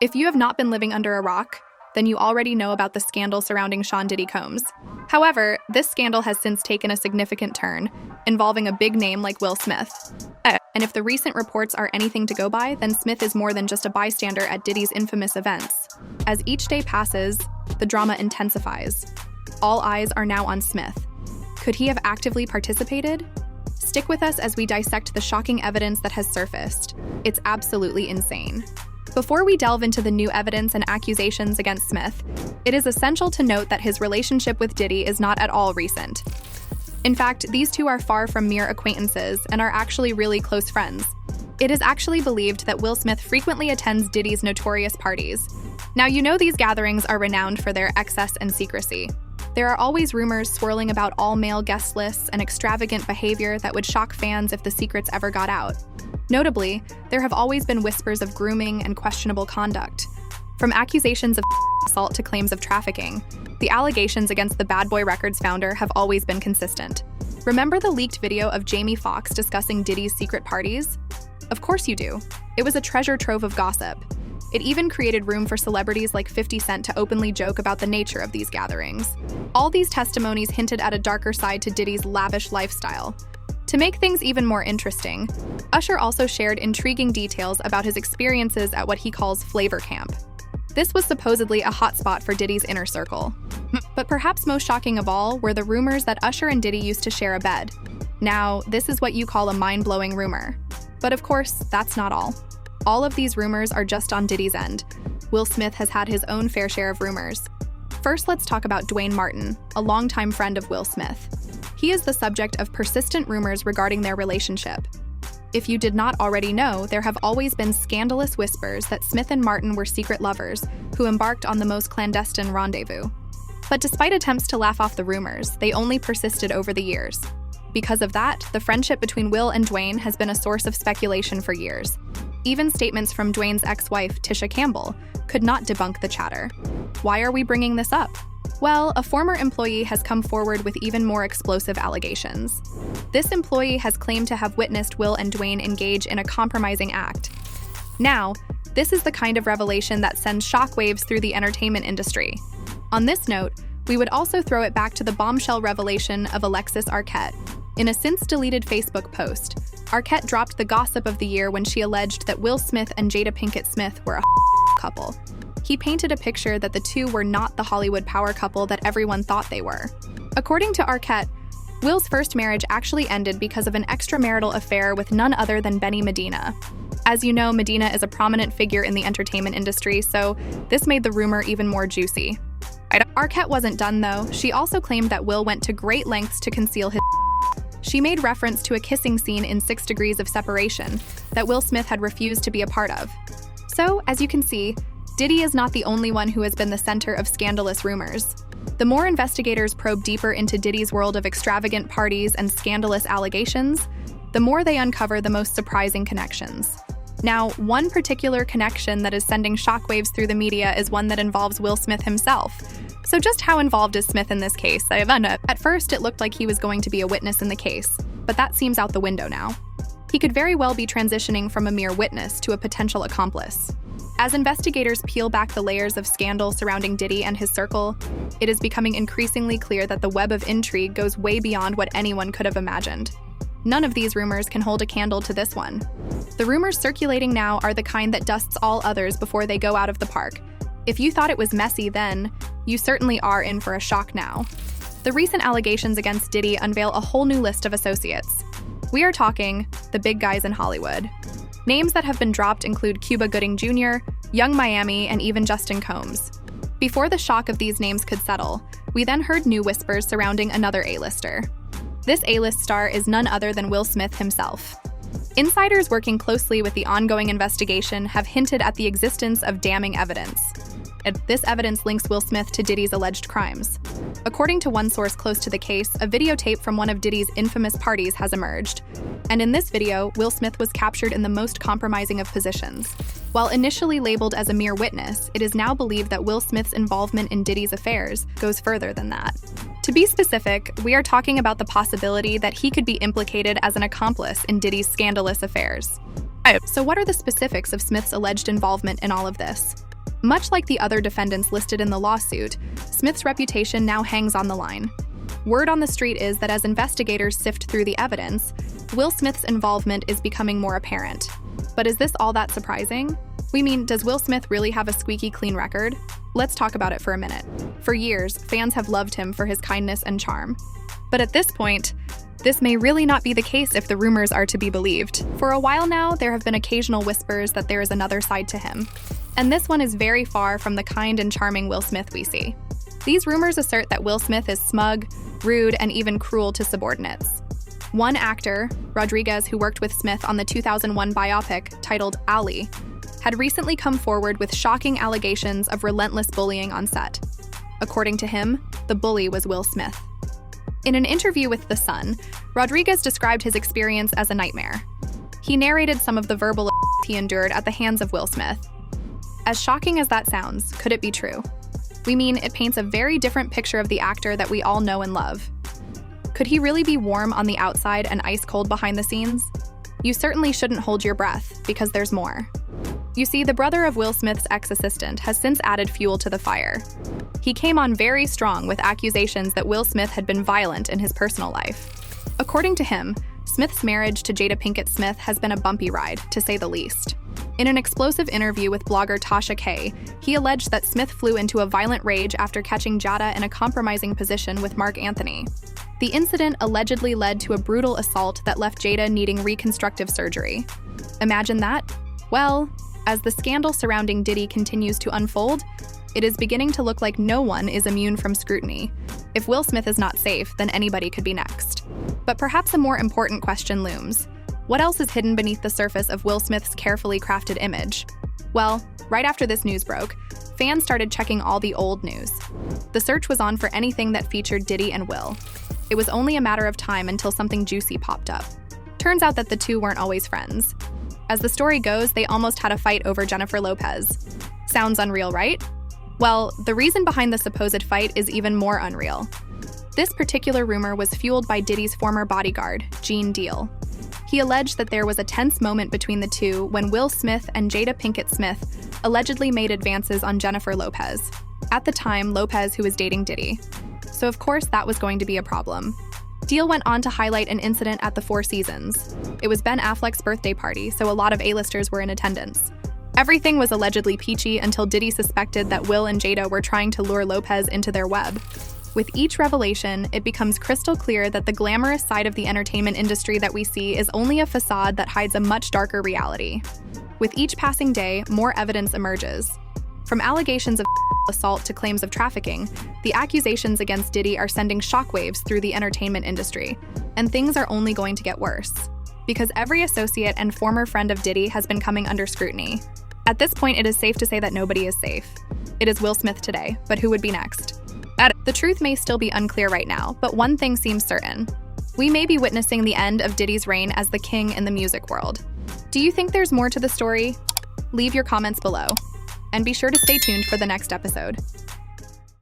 If you have not been living under a rock, then you already know about the scandal surrounding Sean Diddy Combs. However, this scandal has since taken a significant turn, involving a big name like Will Smith. And if the recent reports are anything to go by, then Smith is more than just a bystander at Diddy's infamous events. As each day passes, the drama intensifies. All eyes are now on Smith. Could he have actively participated? Stick with us as we dissect the shocking evidence that has surfaced. It's absolutely insane. Before we delve into the new evidence and accusations against Smith, it is essential to note that his relationship with Diddy is not at all recent. In fact, these two are far from mere acquaintances and are actually really close friends. It is actually believed that Will Smith frequently attends Diddy's notorious parties. Now, you know these gatherings are renowned for their excess and secrecy. There are always rumors swirling about all-male guest lists and extravagant behavior that would shock fans if the secrets ever got out. Notably, there have always been whispers of grooming and questionable conduct. From accusations of assault to claims of trafficking, the allegations against the Bad Boy Records founder have always been consistent. Remember the leaked video of Jamie Foxx discussing Diddy's secret parties? Of course you do. It was a treasure trove of gossip. It even created room for celebrities like 50 Cent to openly joke about the nature of these gatherings. All these testimonies hinted at a darker side to Diddy's lavish lifestyle. To make things even more interesting, Usher also shared intriguing details about his experiences at what he calls Flavor Camp. This was supposedly a hotspot for Diddy's inner circle. But perhaps most shocking of all were the rumors that Usher and Diddy used to share a bed. Now, this is what you call a mind-blowing rumor. But of course, that's not all. All of these rumors are just on Diddy's end. Will Smith has had his own fair share of rumors. First, let's talk about Dwayne Martin, a longtime friend of Will Smith. He is the subject of persistent rumors regarding their relationship. If you did not already know, there have always been scandalous whispers that Smith and Martin were secret lovers who embarked on the most clandestine rendezvous. But despite attempts to laugh off the rumors, they only persisted over the years. Because of that, the friendship between Will and Dwayne has been a source of speculation for years. Even statements from Dwayne's ex-wife, Tisha Campbell, could not debunk the chatter. Why are we bringing this up? Well, a former employee has come forward with even more explosive allegations. This employee has claimed to have witnessed Will and Dwayne engage in a compromising act. Now, this is the kind of revelation that sends shockwaves through the entertainment industry. On this note, we would also throw it back to the bombshell revelation of Alexis Arquette. In a since-deleted Facebook post, Arquette dropped the gossip of the year when she alleged that Will Smith and Jada Pinkett Smith were a couple. He painted a picture that the two were not the Hollywood power couple that everyone thought they were. According to Arquette, Will's first marriage actually ended because of an extramarital affair with none other than Benny Medina. As you know, Medina is a prominent figure in the entertainment industry, so this made the rumor even more juicy. Arquette wasn't done, though. She also claimed that Will went to great lengths to conceal his. She made reference to a kissing scene in 6 Degrees of Separation that Will Smith had refused to be a part of. So, as you can see, Diddy is not the only one who has been the center of scandalous rumors. The more investigators probe deeper into Diddy's world of extravagant parties and scandalous allegations, the more they uncover the most surprising connections. Now, one particular connection that is sending shockwaves through the media is one that involves Will Smith himself. So just how involved is Smith in this case? At first, it looked like he was going to be a witness in the case, but that seems out the window now. He could very well be transitioning from a mere witness to a potential accomplice. As investigators peel back the layers of scandal surrounding Diddy and his circle, it is becoming increasingly clear that the web of intrigue goes way beyond what anyone could have imagined. None of these rumors can hold a candle to this one. The rumors circulating now are the kind that dusts all others before they go out of the park. If you thought it was messy then, you certainly are in for a shock now. The recent allegations against Diddy unveil a whole new list of associates. We are talking the big guys in Hollywood. Names that have been dropped include Cuba Gooding Jr., Young Miami, and even Justin Combs. Before the shock of these names could settle, we then heard new whispers surrounding another A-lister. This A-list star is none other than Will Smith himself. Insiders working closely with the ongoing investigation have hinted at the existence of damning evidence. This evidence links Will Smith to Diddy's alleged crimes. According to one source close to the case, a videotape from one of Diddy's infamous parties has emerged. And in this video, Will Smith was captured in the most compromising of positions. While initially labeled as a mere witness, it is now believed that Will Smith's involvement in Diddy's affairs goes further than that. To be specific, we are talking about the possibility that he could be implicated as an accomplice in Diddy's scandalous affairs. So what are the specifics of Smith's alleged involvement in all of this? Much like the other defendants listed in the lawsuit, Smith's reputation now hangs on the line. Word on the street is that as investigators sift through the evidence, Will Smith's involvement is becoming more apparent. But is this all that surprising? We mean, does Will Smith really have a squeaky clean record? Let's talk about it for a minute. For years, fans have loved him for his kindness and charm. But at this point, this may really not be the case if the rumors are to be believed. For a while now, there have been occasional whispers that there is another side to him. And this one is very far from the kind and charming Will Smith we see. These rumors assert that Will Smith is smug, rude, and even cruel to subordinates. One actor, Rodriguez, who worked with Smith on the 2001 biopic titled Ali, had recently come forward with shocking allegations of relentless bullying on set. According to him, the bully was Will Smith. In an interview with The Sun, Rodriguez described his experience as a nightmare. He narrated some of the verbal he endured at the hands of Will Smith. As shocking as that sounds, could it be true? We mean, it paints a very different picture of the actor that we all know and love. Could he really be warm on the outside and ice cold behind the scenes? You certainly shouldn't hold your breath, because there's more. You see, the brother of Will Smith's ex-assistant has since added fuel to the fire. He came on very strong with accusations that Will Smith had been violent in his personal life. According to him, Smith's marriage to Jada Pinkett Smith has been a bumpy ride, to say the least. In an explosive interview with blogger Tasha K, he alleged that Smith flew into a violent rage after catching Jada in a compromising position with Mark Anthony. The incident allegedly led to a brutal assault that left Jada needing reconstructive surgery. Imagine that? Well, as the scandal surrounding Diddy continues to unfold, it is beginning to look like no one is immune from scrutiny. If Will Smith is not safe, then anybody could be next. But perhaps a more important question looms. What else is hidden beneath the surface of Will Smith's carefully crafted image? Well, right after this news broke, fans started checking all the old news. The search was on for anything that featured Diddy and Will. It was only a matter of time until something juicy popped up. Turns out that the two weren't always friends. As the story goes, they almost had a fight over Jennifer Lopez. Sounds unreal, right? Well, the reason behind the supposed fight is even more unreal. This particular rumor was fueled by Diddy's former bodyguard, Gene Deal. He alleged that there was a tense moment between the two when Will Smith and Jada Pinkett Smith allegedly made advances on Jennifer Lopez. At the time, Lopez, who was dating Diddy. So of course that was going to be a problem. Deal went on to highlight an incident at the Four Seasons. It was Ben Affleck's birthday party, so a lot of A-listers were in attendance. Everything was allegedly peachy until Diddy suspected that Will and Jada were trying to lure Lopez into their web. With each revelation, it becomes crystal clear that the glamorous side of the entertainment industry that we see is only a facade that hides a much darker reality. With each passing day, more evidence emerges. From allegations of assault to claims of trafficking, the accusations against Diddy are sending shockwaves through the entertainment industry, and things are only going to get worse. Because every associate and former friend of Diddy has been coming under scrutiny. At this point, it is safe to say that nobody is safe. It is Will Smith today, but who would be next? The truth may still be unclear right now, but one thing seems certain. We may be witnessing the end of Diddy's reign as the king in the music world. Do you think there's more to the story? Leave your comments below. And be sure to stay tuned for the next episode.